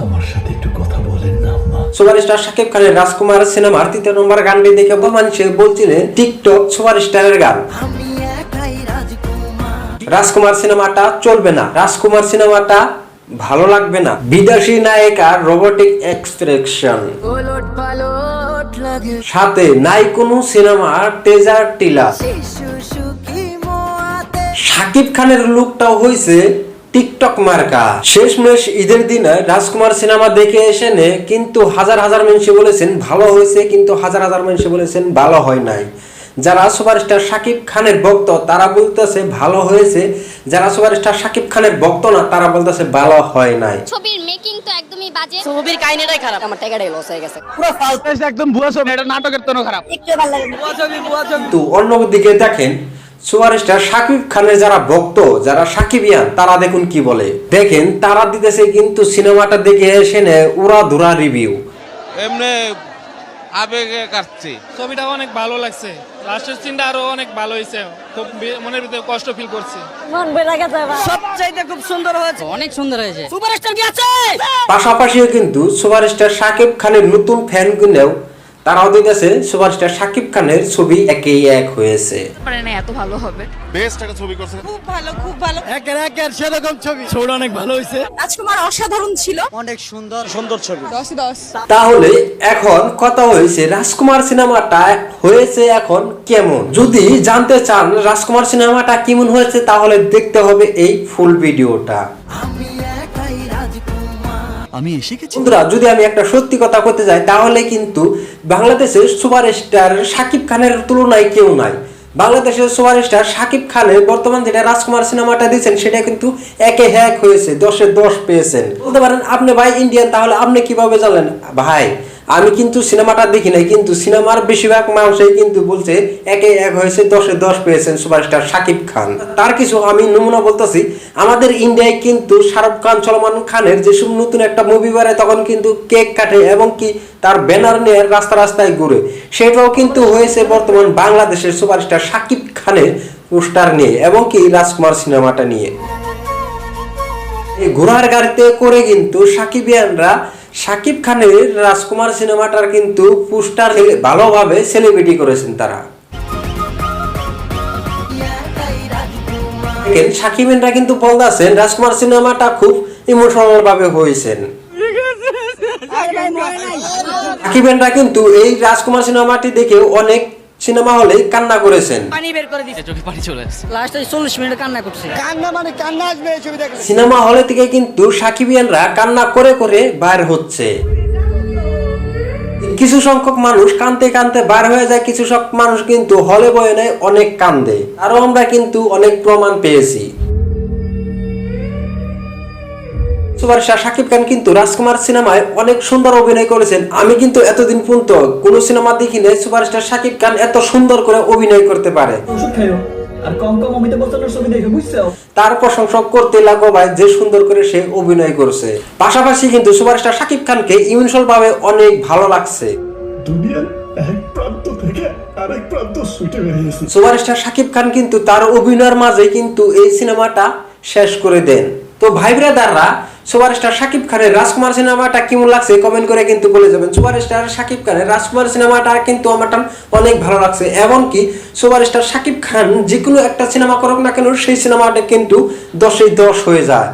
আমার সাথে একটু কথা বলেন না আম্মা। সুপারস্টার শাকিব খানের রাজকুমার সিনেমার ৩য় নম্বর গানটি দেখে মানুষে বলছিলেন টিকটক সুপারস্টারের গান। রাজকুমার সিনেমাটা চলবে না, রাজকুমার সিনেমাটা ভালো লাগবে না। বিদেশি নায়িকার রোবোটিক এক্সপ্রেশন, সাথে নাই কোনো সিনেমার টেজার টিলার। শাকিব খানের লুকটাও হয়েছে টিকটক মার্কা। শেষমেশ ঈদের দিনে রাজকুমার সিনেমা দেখে এসে কিন্তু হাজার হাজার মানুষ বলেছেন ভালো হয়েছে, কিন্তু হাজার হাজার মানুষ বলেছেন ভালো হয় নাই। যারা সুপারস্টার শাকিব খানের ভক্ত তারা বলতেছে ভালো হয়েছে, যারা সুপারস্টার শাকিব খানের ভক্ত না তারা বলতেছে ভালো হয় নাই। ছবির মেকিং তো একদমই বাজে, ছবির কাহিনীটাই খারাপ, আমার টাকাটাই লস হয়ে গেছে। পুরো ফালতু একদম ভুয়া ছবি, এটা নাটকের তো খারাপ, একটু ভালো লাগে না। ভুয়া ছবি। তো অন্যদিকে দেখেন সুপারস্টার শাকিব খানের যারা ভক্ত, যারা সাকিবিয়ান, তারা দেখুন কি বলে। দেখেন তারা দিতেছে কিন্তু সিনেমাটা দেখে এসে উড়া ধুরা রিভিউ। এমনি আবেগে কাটছে। ছবিটা অনেক ভালো লাগছে, লাস্টের সিনটা আরো অনেক ভালো হয়েছে, খুব মনের ভিতরে কষ্ট ফিল করছি। মন বেড়ে গেছে, সবচাইতে খুব সুন্দর হয়েছে, অনেক সুন্দর হয়েছে। সুপারস্টার কি আছে? পাশাপাশিও কিন্তু সুপারস্টার শাকিব খানের নতুন ফ্যান গুনেও তারাও দিতেছে সুপারস্টার শাকিব খানের ছবি একেই এক হয়েছে। মানে না এত ভালো হবে, বেস্ট একটা ছবি করছে, খুব ভালো, খুব ভালো। একের সেরকম ছবি, ছবিটা অনেক ভালো হয়েছে। রাজকুমার অসাধারণ ছিল, অনেক সুন্দর ছবি। 10-10। তাহলে এখন কথা হয়েছে রাজকুমার সিনেমাটা হয়েছে এখন কেমন। যদি জানতে চান রাজকুমার সিনেমাটা কেমন হয়েছে তাহলে দেখতে হবে এই ফুল ভিডিওটা। আমি এসে গেছি। বন্ধুরা, যদি আমি একটা সত্যি কথা করতে যাই তাহলে কিন্তু বাংলাদেশের সুপারস্টার শাকিব খানের তুলনায় কেউ নাই। বাংলাদেশের সুপারস্টার শাকিব খানের বর্তমান যেটা রাজকুমার সিনেমাটা দিয়েছেন সেটা কিন্তু একে এক হয়েছে, 10-এ 10 পেয়েছেন। বলতে পারেন আপনি ভাই ইন্ডিয়ান, তাহলে আপনি কিভাবে জানেন? ভাই আমি কিন্তু সিনেমাটা দেখি নাই, কিন্তু সিনেমার বেশিরভাগ মানুষই কিন্তু বলছে একে এক হয়েছে, 10-এ 10 পেয়েছেন সুপারস্টার শাকিব খান। তার কিছু আমি নমুনা বলতেছি। আমাদের ইন্ডিয়ায় কিন্তু শাহরুখ খান, সলমান খানের যেসব নতুন একটা মুভি বের হয় তখন কিন্তু কেক কাটে এবং কি তার ব্যানার নিয়ে রাস্তা রাস্তায় ঘুরে। সেটাও কিন্তু হয়েছে বর্তমান বাংলাদেশের সুপারস্টার শাকিব খানের পোস্টার নিয়ে এবং কি রাজকুমার সিনেমাটা নিয়ে। এই ঘোড়ার গাড়িতে করে কিন্তু সাকিবিয়ানরা শাকিব খানের রাজকুমার সিনেমাটার কিন্তু পোস্টার ভালোভাবে সেলিব্রিটি করেছেন তারা। সাকিবিয়ানরা কিন্তু বলতেছেন রাজকুমার সিনেমাটা খুব ইমোশনাল ভাবে হয়েছেন। সাকিবিয়ানরা কিন্তু এই রাজকুমার সিনেমাটি দেখে অনেক সিনেমা হলে কান্না করেছেন। পানি বের করে দিয়েছে, চোখে পানি চলে আসছে। লাস্টে 40 মিনিট কান্না করছে। কান্না মানে কান্না আসবে এই ছবি দেখলে। সিনেমা হলে থেকে কিন্তু সাকিবিয়ানরা কান্না করে করে বাইর হচ্ছে। কিছু সংখ্যক মানুষ কাঁদতে কাঁদতে বার হয়ে যায়, কিছু সংখ্যক মানুষ কিন্তু হলে বয়ে নেয় অনেক কান্দে। আরো আমরা কিন্তু অনেক প্রমাণ পেয়েছি। সুপারস্টার শাকিব খান কিন্তু রাজকুমার সিনেমায় অনেক সুন্দর অভিনয় করেছেন। আমি কিন্তু এতদিন পর্যন্ত কোন সিনেমা দেখি নাই সুপারস্টার শাকিব খান এত সুন্দর করে অভিনয় করতে পারে। তার প্রশংসা করতে লাগো ভাই, যে সুন্দর করে সে অভিনয় করছে। পাশাপাশি কিন্তু সুপারস্টার শাকিব খানকে ইমোশনাল ভাবে অনেক ভালো লাগছে। দুনিয়ার এক প্রান্ত থেকে আরেক প্রান্ত ছুটে বেরিয়েছে। সুপারস্টার শাকিব খান কিন্তু তার অভিনয়ের মাঝে কিন্তু এই সিনেমাটা শেষ করে দেন। তো ভাই ব্রাদাররা, সুপারস্টার শাকিব খানের রাজকুমার সিনেমাটা কেমন লাগছে কমেন্ট করে কিন্তু বলে যাবেন। সুপারস্টার শাকিব খানের রাজকুমার সিনেমাটা কিন্তু আমার অনেক ভালো লাগছে। এমনকি সুপারস্টার শাকিব খান যে কোনো একটা সিনেমা করুক না কেন সেই সিনেমাটা কিন্তু 10-এ 10 হয়ে যায়।